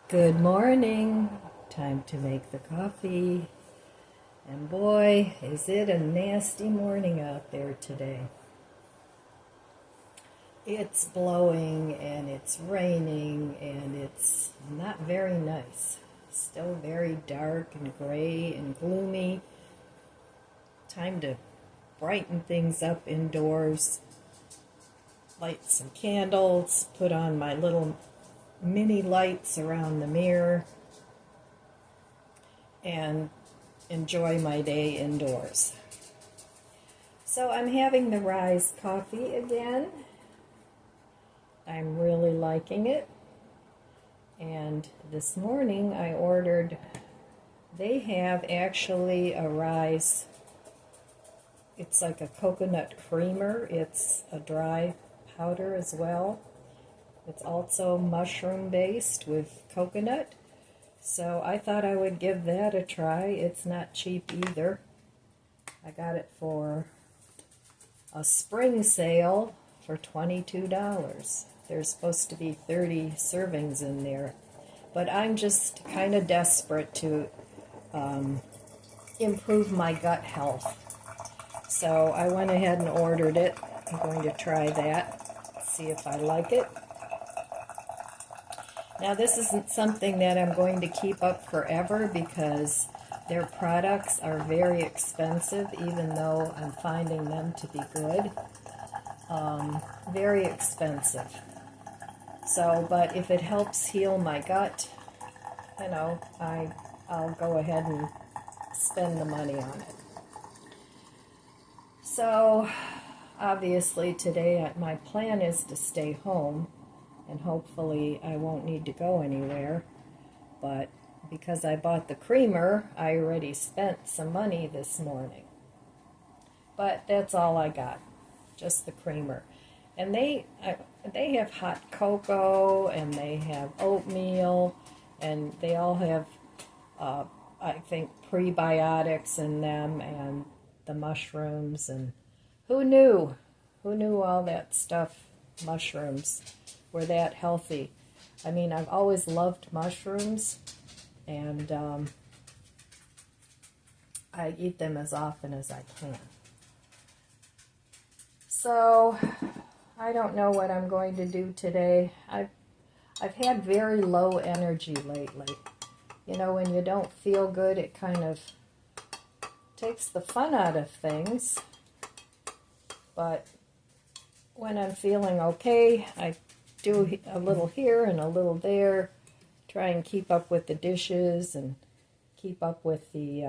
Good morning. Time to make the coffee. And boy, is it a nasty morning out there today. It's blowing and it's raining and it's not very nice. Still very dark and gray and gloomy. Time to brighten things up indoors. Light some candles, put on my little mini lights around the mirror, and enjoy my day indoors. So I'm having the Rise coffee again. I'm really liking it. And this morning I ordered, they have actually a Rise, it's like a coconut creamer. It's a dry powder as well. It's also mushroom based with coconut. So I thought I would give that a try. It's not cheap either. I got it for a spring sale for $22. There's supposed to be 30 servings in there. But I'm just kind of desperate to improve my gut health. So I went ahead and ordered it. I'm going to try that, see if I like it. Now, this isn't something that I'm going to keep up forever because their products are very expensive, even though I'm finding them to be good. Very expensive. So, but if it helps heal my gut, I'll go ahead and spend the money on it. So, obviously today my plan is to stay home. And hopefully I won't need to go anywhere. But because I bought the creamer, I already spent some money this morning. But that's all I got, just the creamer. And they have hot cocoa, and they have oatmeal, and they all have, I think, prebiotics in them, and the mushrooms. And who knew? Who knew all that stuff, mushrooms, were that healthy? I mean, I've always loved mushrooms, and I eat them as often as I can. So, I don't know what I'm going to do today. I've had very low energy lately. You know, when you don't feel good, it kind of takes the fun out of things. But when I'm feeling okay, I do a little here and a little there, try and keep up with the dishes and keep up with the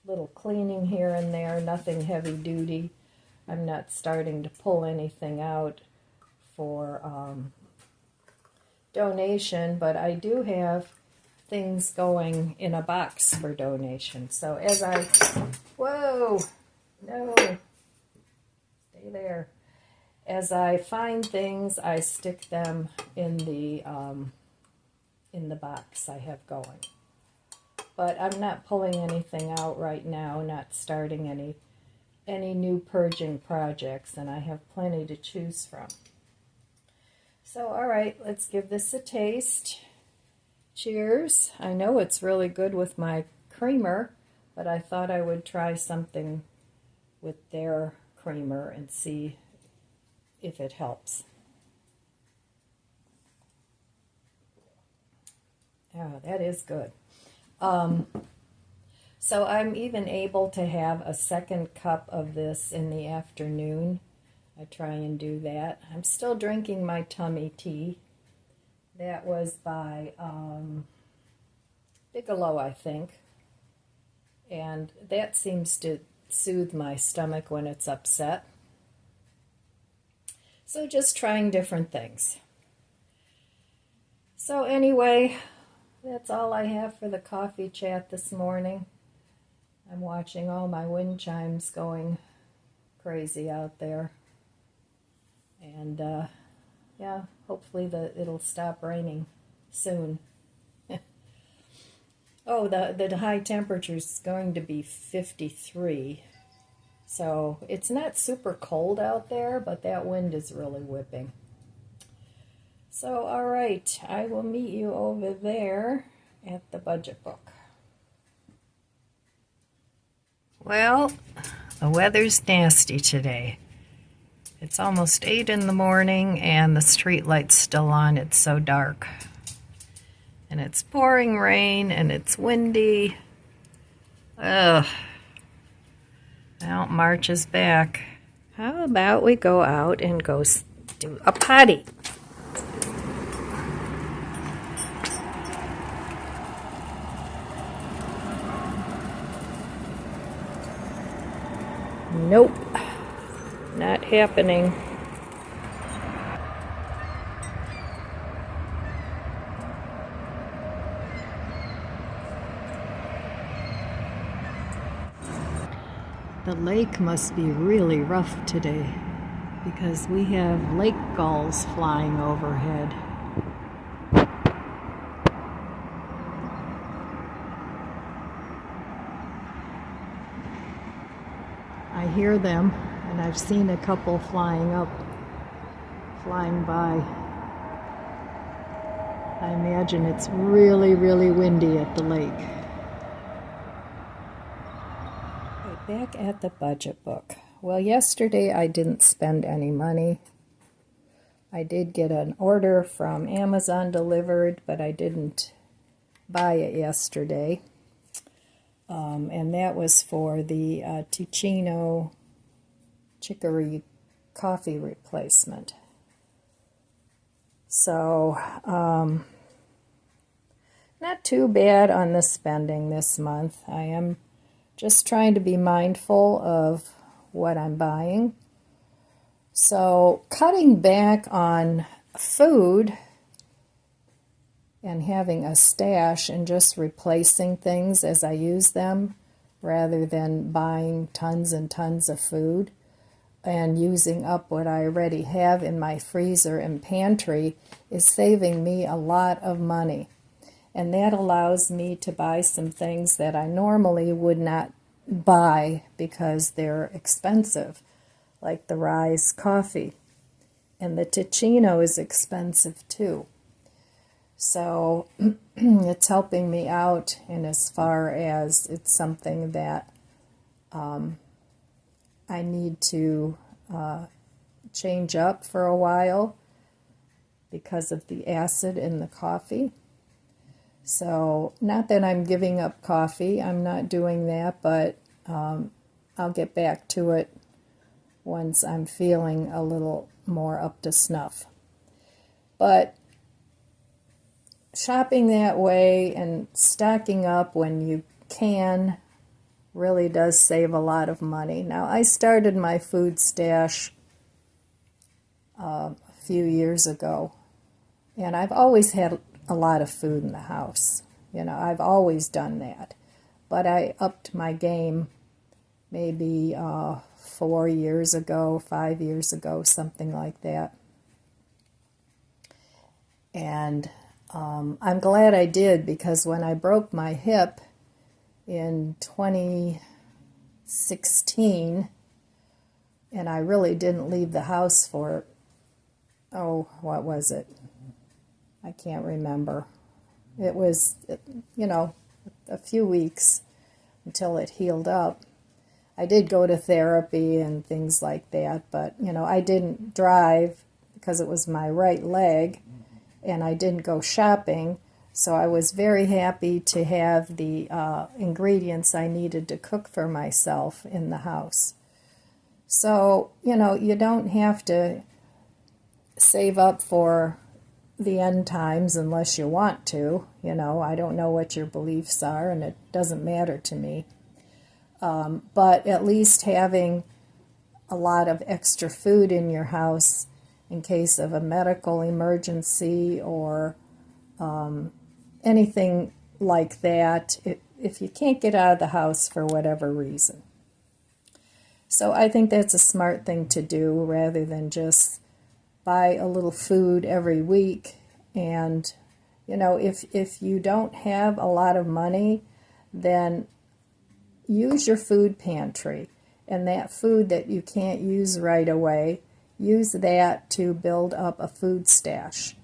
little cleaning here and there, nothing heavy duty. I'm not starting to pull anything out for donation, but I do have things going in a box for donation. So as I, whoa, no, stay there. As I find things, I stick them in the box I have going. But I'm not pulling anything out right now, not starting any new purging projects, and I have plenty to choose from. So, all right, let's give this a taste. Cheers. I know it's really good with my creamer, but I thought I would try something with their creamer and see if it helps. Oh, that is good. So I'm even able to have a second cup of this in the afternoon. I try and do that. I'm still drinking my tummy tea. That was by Bigelow, I think. And that seems to soothe my stomach when it's upset. So just trying different things. So anyway, that's all I have for the coffee chat this morning. I'm watching all my wind chimes going crazy out there. And yeah, hopefully it'll stop raining soon. Oh, the high temperature is going to be 53. So it's not super cold out there, but that wind is really whipping. So, all right, I will meet you over there at the budget book. Well, the weather's nasty today. It's almost 8 in the morning and the street light's still on. It's so dark. And it's pouring rain and it's windy. Ugh. Well, March is back. How about we go out and go do a potty? Nope, not happening. The lake must be really rough today because we have lake gulls flying overhead. I hear them, and I've seen a couple flying by. I imagine it's really, really windy at the lake. Back at the budget book. Well, yesterday I didn't spend any money. I did get an order from Amazon delivered, but I didn't buy it yesterday. And that was for the Ticino chicory coffee replacement. So, not too bad on the spending this month. I am just trying to be mindful of what I'm buying. So, cutting back on food and having a stash and just replacing things as I use them rather than buying tons and tons of food and using up what I already have in my freezer and pantry is saving me a lot of money. And that allows me to buy some things that I normally would not buy because they're expensive, like the Rise coffee. And the Ticino is expensive too. So it's helping me out in as far as it's something that I need to change up for a while because of the acid in the coffee. So not that I'm giving up coffee, I'm not doing that, but I'll get back to it once I'm feeling a little more up to snuff. But shopping that way and stocking up when you can really does save a lot of money. Now, I started my food stash a few years ago, and I've always had a lot of food in the house. You know, I've always done that. But I upped my game maybe 4 years ago, 5 years ago, something like that. And I'm glad I did, because when I broke my hip in 2016, and I really didn't leave the house for, what was it? I can't remember. It was, a few weeks until it healed up. I did go to therapy and things like that, but, I didn't drive because it was my right leg, and I didn't go shopping, so I was very happy to have the ingredients I needed to cook for myself in the house. So, you don't have to save up for the end times unless you want to. I don't know what your beliefs are, and it doesn't matter to me. But at least having a lot of extra food in your house in case of a medical emergency or anything like that, if you can't get out of the house for whatever reason. So I think that's a smart thing to do rather than just buy a little food every week. And, if you don't have a lot of money, then use your food pantry. And that food that you can't use right away, use that to build up a food stash.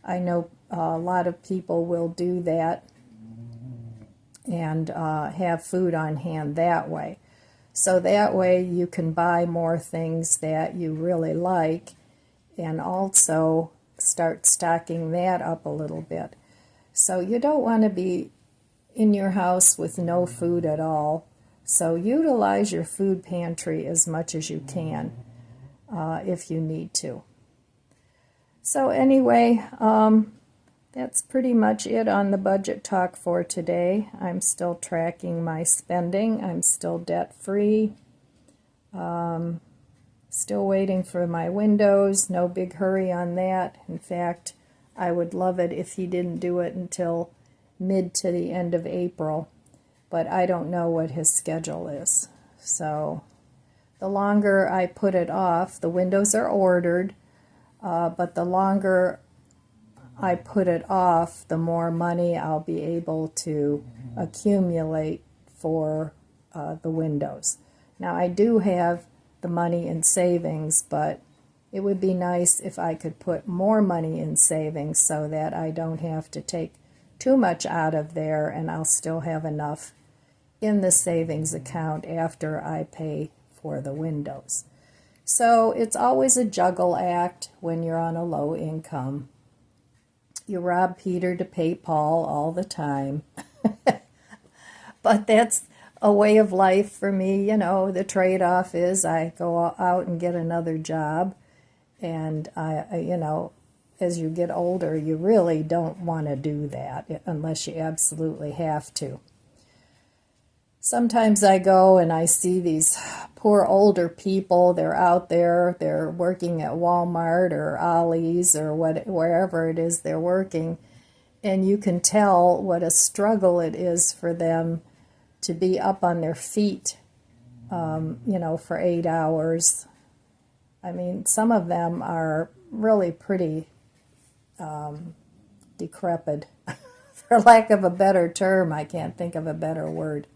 I know a lot of people will do that and have food on hand that way. So that way you can buy more things that you really like and also start stocking that up a little bit. So you don't want to be in your house with no food at all. So utilize your food pantry as much as you can if you need to. So anyway, that's pretty much it on the budget talk for today. I'm still tracking my spending. I'm still debt-free. Still waiting for my windows. No big hurry on that. In fact, I would love it if he didn't do it until mid to the end of April. But I don't know what his schedule is. So the longer I put it off, the windows are ordered, but the longer I put it off, the more money I'll be able to accumulate for the windows. Now, I do have the money in savings, but it would be nice if I could put more money in savings so that I don't have to take too much out of there and I'll still have enough in the savings account after I pay for the windows. So it's always a juggle act when you're on a low income. You rob Peter to pay Paul all the time. But that's a way of life for me. You know, the trade-off is I go out and get another job. And, you know, as you get older, you really don't want to do that unless you absolutely have to. Sometimes I go and I see these poor older people. They're out there, they're working at Walmart or Ollie's or wherever it is they're working, and you can tell what a struggle it is for them to be up on their feet, you know, for 8 hours. I mean, some of them are really pretty decrepit, for lack of a better term. I can't think of a better word.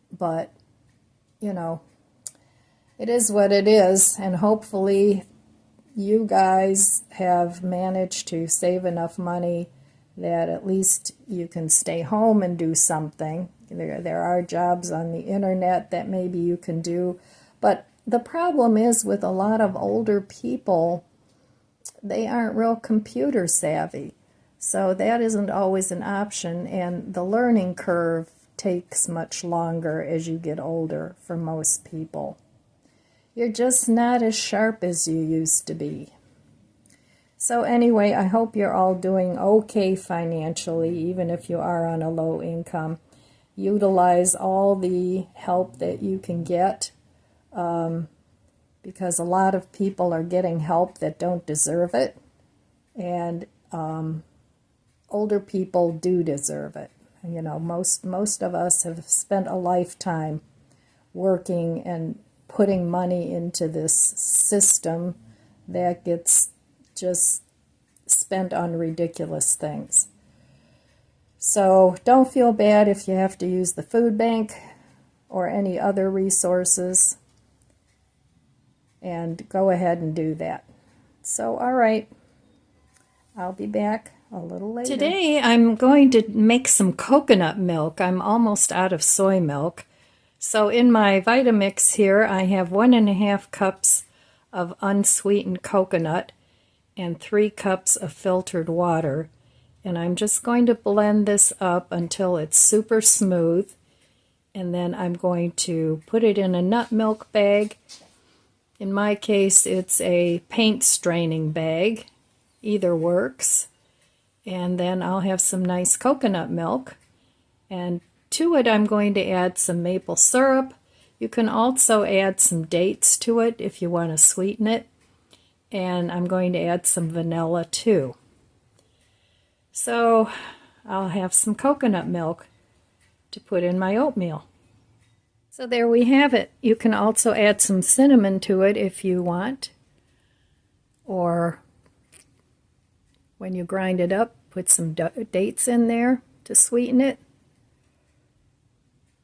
But, you know, it is what it is, and hopefully you guys have managed to save enough money that at least you can stay home and do something. There are jobs on the internet that maybe you can do, but the problem is with a lot of older people, they aren't real computer savvy, so that isn't always an option, and the learning curve takes much longer as you get older for most people. You're just not as sharp as you used to be. So anyway, I hope you're all doing okay financially, even if you are on a low income. Utilize all the help that you can get, because a lot of people are getting help that don't deserve it, and older people do deserve it. You know, most of us have spent a lifetime working and putting money into this system that gets just spent on ridiculous things. So don't feel bad if you have to use the food bank or any other resources, and go ahead and do that. So, all right, I'll be back a little later. Today I'm going to make some coconut milk. I'm almost out of soy milk. So in my Vitamix here, I have 1.5 cups of unsweetened coconut and 3 cups of filtered water. And I'm just going to blend this up until it's super smooth. And then I'm going to put it in a nut milk bag. In my case, it's a paint straining bag. Either works. And then I'll have some nice coconut milk. And to it, I'm going to add some maple syrup. You can also add some dates to it if you want to sweeten it. And I'm going to add some vanilla too. So I'll have some coconut milk to put in my oatmeal. So there we have it. You can also add some cinnamon to it if you want. Or when you grind it up, put some dates in there to sweeten it.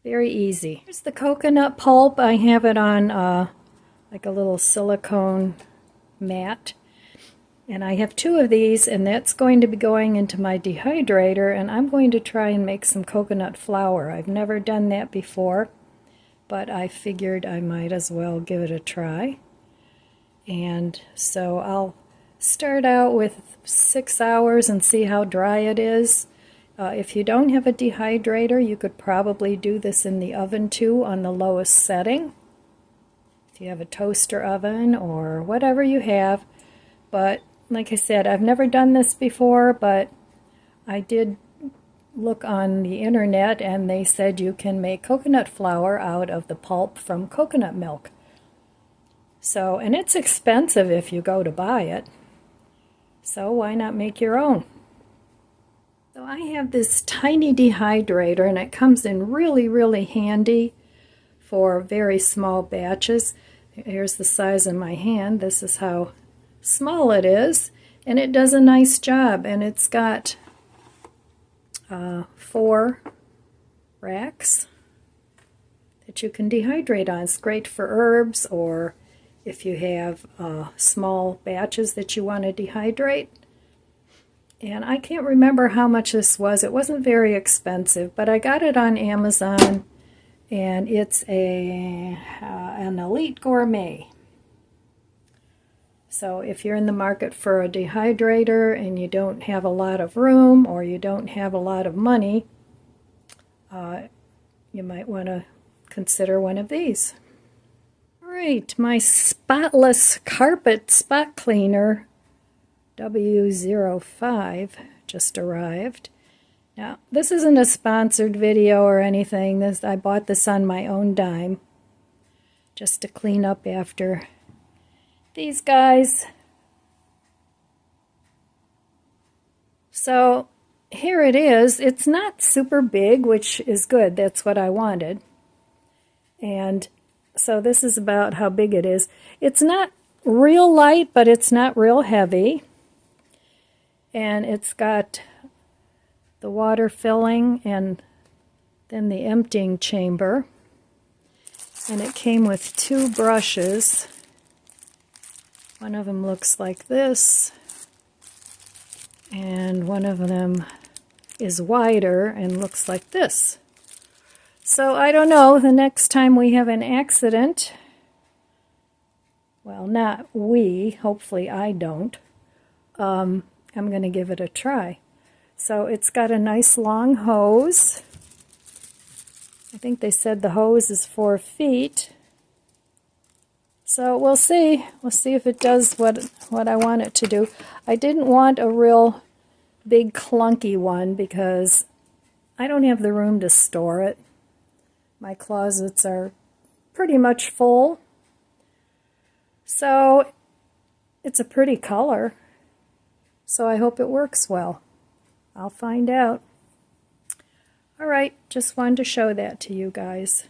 Very easy. Here's the coconut pulp. I have it on like a little silicone mat. And I have 2 of these, and that's going to be going into my dehydrator, and I'm going to try and make some coconut flour. I've never done that before, but I figured I might as well give it a try. And so I'll start out with 6 hours and see how dry it is. If you don't have a dehydrator, you could probably do this in the oven too on the lowest setting. If you have a toaster oven or whatever you have. But like I said, I've never done this before, but I did look on the internet and they said you can make coconut flour out of the pulp from coconut milk. So, and it's expensive if you go to buy it. So why not make your own? So I have this tiny dehydrator, and it comes in really, really handy for very small batches. Here's the size of my hand. This is how small it is, and it does a nice job. And it's got 4 racks that you can dehydrate on. It's great for herbs, or if you have small batches that you want to dehydrate. And I can't remember how much this was. It wasn't very expensive, but I got it on Amazon, and it's an Elite Gourmet. So if you're in the market for a dehydrator and you don't have a lot of room or you don't have a lot of money, you might want to consider one of these. All right, my spotless carpet spot cleaner W05 just arrived. Now, this isn't a sponsored video or anything. I bought this on my own dime just to clean up after these guys. So here it is. It's not super big, which is good. That's what I wanted. And so this is about how big it is. It's not real light, but it's not real heavy. And it's got the water filling and then the emptying chamber. And it came with 2 brushes. One of them looks like this, and one of them is wider and looks like this. So I don't know, the next time we have an accident, well, not we, hopefully I don't, I'm going to give it a try. So it's got a nice long hose. I think they said the hose is 4 feet. So we'll see. We'll see if it does what I want it to do. I didn't want a real big clunky one because I don't have the room to store it. My closets are pretty much full. So it's a pretty color. So I hope it works well. I'll find out. All right, just wanted to show that to you guys.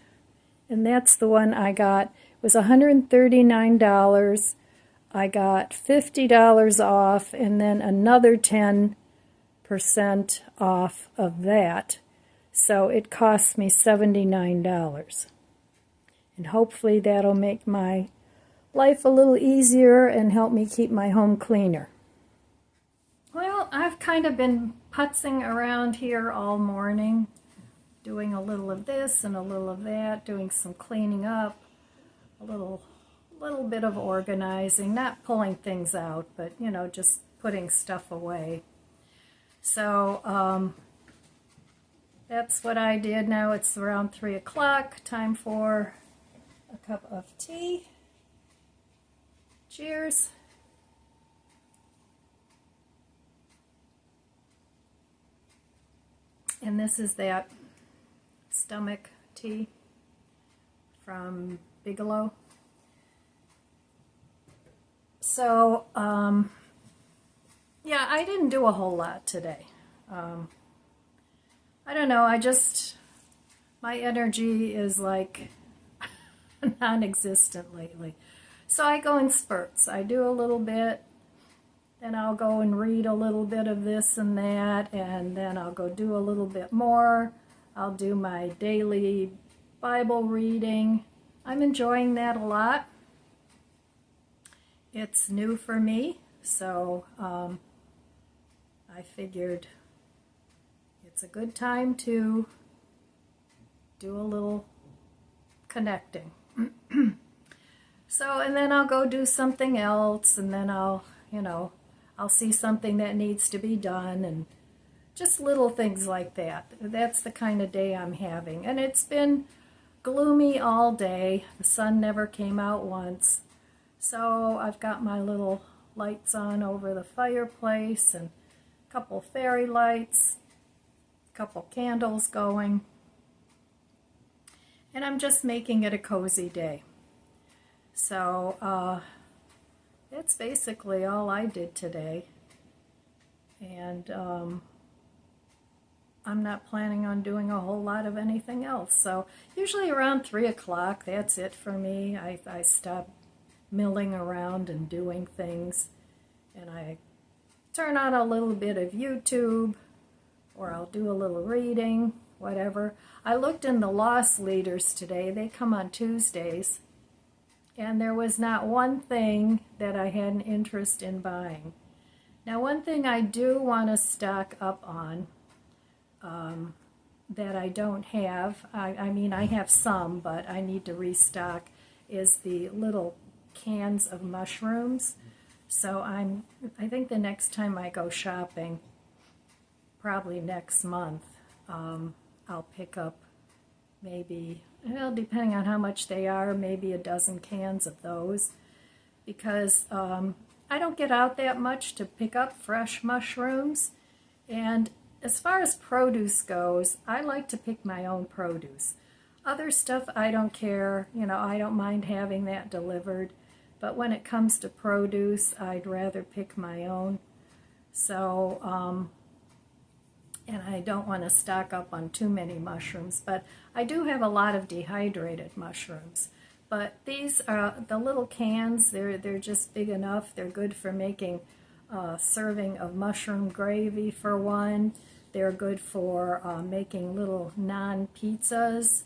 And that's the one I got. It was $139. I got $50 off and then another 10% off of that. So it cost me $79. And hopefully that'll make my life a little easier and help me keep my home cleaner. Well, I've kind of been putzing around here all morning, doing a little of this and a little of that, doing some cleaning up, a little bit of organizing, not pulling things out, but, you know, just putting stuff away. So that's what I did. Now it's around 3 o'clock, time for a cup of tea. Cheers. And this is that stomach tea from Bigelow. So, yeah, I didn't do a whole lot today. I don't know, my energy is like non-existent lately. So I go in spurts. I do a little bit, then I'll go and read a little bit of this and that, and then I'll go do a little bit more. I'll do my daily Bible reading. I'm enjoying that a lot. It's new for me, So I figured it's a good time to do a little connecting. So, and then I'll go do something else, and then I'll see something that needs to be done, and just little things like that. That's the kind of day I'm having. And it's been gloomy all day. The sun never came out once. So I've got my little lights on over the fireplace, and a couple fairy lights, a couple candles going. And I'm just making it a cozy day. So that's basically all I did today. And I'm not planning on doing a whole lot of anything else. So usually around 3 o'clock, that's it for me. I stop milling around and doing things. And I turn on a little bit of YouTube, or I'll do a little reading, whatever. I looked in the Loss Leaders today. They come on Tuesdays. And there was not one thing that I had an interest in buying. Now, one thing I do want to stock up on that I don't have, I mean, I have some, but I need to restock, is the little cans of mushrooms. So I think the next time I go shopping, probably next month, I'll pick up maybe, well, depending on how much they are, maybe a dozen cans of those, because I don't get out that much to pick up fresh mushrooms. And as far as produce goes, I like to pick my own produce. Other stuff, I don't care. I don't mind having that delivered. But when it comes to produce, I'd rather pick my own. So, and I don't want to stock up on too many mushrooms, but I do have a lot of dehydrated mushrooms. But these are the little cans. They're just big enough. They're good for making a serving of mushroom gravy for one. They're good for making little non-pizzas,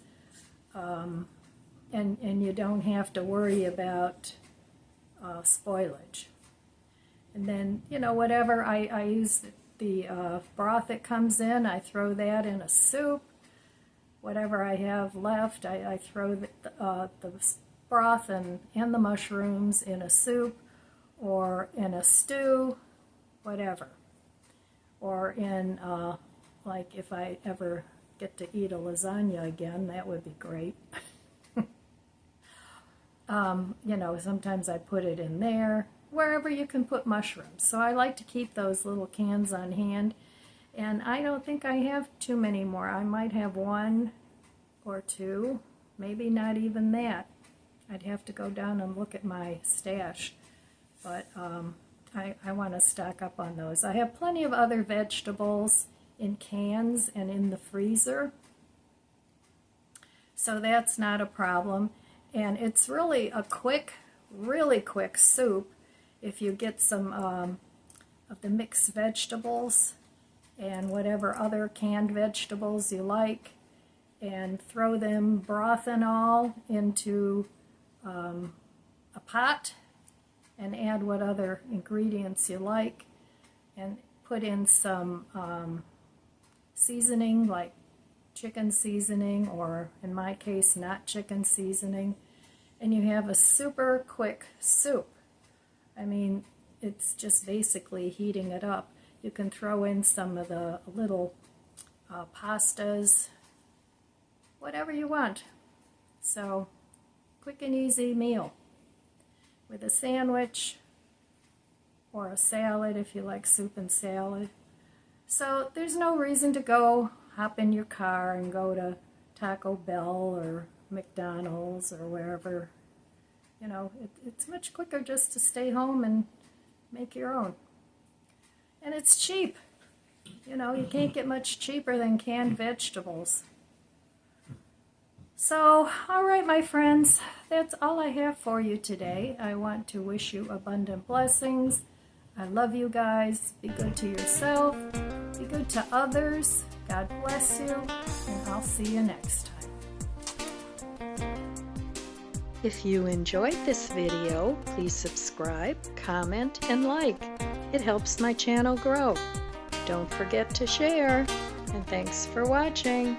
and you don't have to worry about spoilage. And then, whatever I use, the broth that comes in, I throw that in a soup. Whatever I have left, I throw the broth and the mushrooms in a soup, or in a stew, whatever. Or in, like, if I ever get to eat a lasagna again, that would be great. Sometimes I put it in there, wherever you can put mushrooms. So I like to keep those little cans on hand. And I don't think I have too many more. I might have one or two, maybe not even that. I'd have to go down and look at my stash. But I want to stock up on those. I have plenty of other vegetables in cans and in the freezer, so that's not a problem. And it's really a really quick soup if you get some of the mixed vegetables and whatever other canned vegetables you like, and throw them, broth and all, into a pot, and add what other ingredients you like, and put in some seasoning, like chicken seasoning, or in my case, not chicken seasoning, and you have a super quick soup. I mean, it's just basically heating it up. You can throw in some of the little pastas, whatever you want. So, quick and easy meal with a sandwich or a salad if you like soup and salad. So there's no reason to go hop in your car and go to Taco Bell or McDonald's or wherever. It's much quicker just to stay home and make your own. And it's cheap. You can't get much cheaper than canned vegetables. So, all right, my friends, that's all I have for you today. I want to wish you abundant blessings. I love you guys. Be good to yourself. Be good to others. God bless you. And I'll see you next time. If you enjoyed this video, please subscribe, comment, and like. It helps my channel grow. Don't forget to share, and thanks for watching.